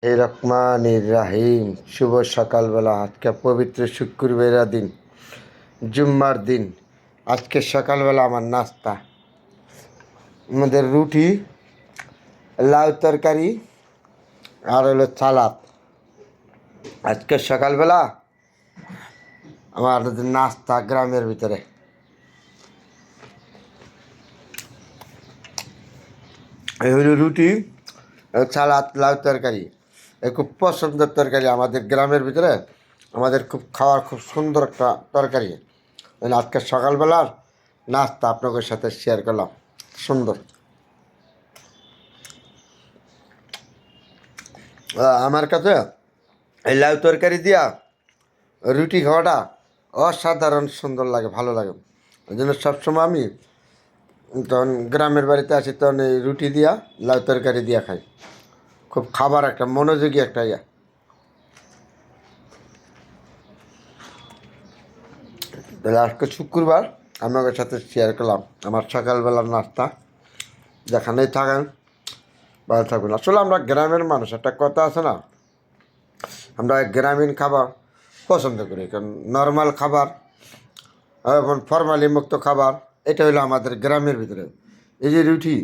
এই রহমানির রাহিম। শুভ সকালবেলা। আজকে পবিত্র শুক্রবারের দিন, জুম্মার দিন। আজকে সকালবেলা আমার নাস্তা, আমাদের রুটি, লাউ তরকারি আর হলো সালাদ। আজকে সকালবেলা আমার নাস্তা গ্রামের ভিতরে। এই হলো রুটি, সালাদ, লাউ তরকারি। এই খুব পছন্দের তরকারি আমাদের গ্রামের ভিতরে। আমাদের খুব খাওয়ার খুব সুন্দর একটা তরকারি। আজকে সকালবেলার নাস্তা আপনাদের সাথে শেয়ার করলাম। সুন্দর। আমার কাছে এই লাউ তরকারি দিয়া রুটি খাওয়াটা অসাধারণ সুন্দর লাগে, ভালো লাগে। ওই জন্য সবসময় আমি তখন গ্রামের বাড়িতে আসি, তখন এই রুটি দিয়া লাউ তরকারি দিয়া খাই। খুব খাবার একটা মনোযোগী একটা ইয়া। তাহলে আজকে শুক্রবার আপনাদের সাথে শেয়ার করলাম আমার সকালবেলার নাস্তা। যেখানেই থাকেন ভালো থাকবেন। আসলে আমরা গ্রামের মানুষ, একটা কথা আছে না, আমরা গ্রামীণ খাবার পছন্দ করি। কারণ নর্মাল খাবার এবং ফরমালি মুক্ত খাবার, এটা হলো আমাদের গ্রামের ভিতরে। এই যে রুটি,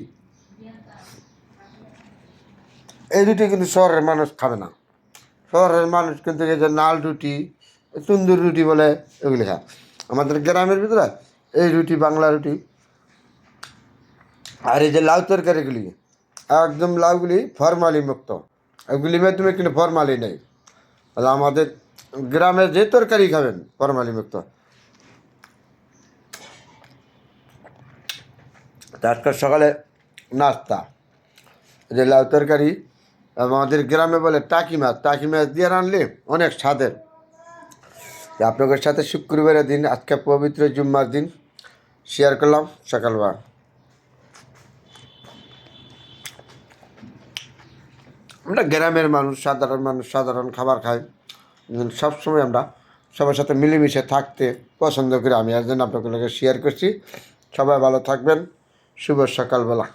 এই রুটি কিন্তু শহরের মানুষ খাবে না। শহরের মানুষ কিন্তু এই যে নাল রুটি, তন্দুর রুটি বলে, এগুলি খায়। আমাদের গ্রামের ভিতরে এই রুটি, বাংলা রুটি আর এই যে লাউ তরকারিগুলি, একদম লাউগুলি ফরমালি মুক্ত। এগুলির মাধ্যমে কিন্তু ফরমালি নেই। তাহলে আমাদের গ্রামে যে তরকারি খাবেন ফরমালি মুক্ত। আজকাল সকালে নাস্তা, যে লাউ তরকারি, আমাদের গ্রামে বলে টাকি মাছ। টাকি মাছ দিয়ে রানলে অনেক স্বাদের। আপনাদের সাথে শুক্রবারের দিন, আজকে পবিত্র জুম্মার দিন, শেয়ার করলাম সকালবেলা। আমরা গ্রামের মানুষ, সাধারণ মানুষ, সাধারণ খাবার খাই। সবসময় আমরা সবার সাথে মিলেমিশে থাকতে পছন্দ করি। আমি এর জন্য আপনাদের শেয়ার করছি। সবাই ভালো থাকবেন। শুভ সকালবেলা।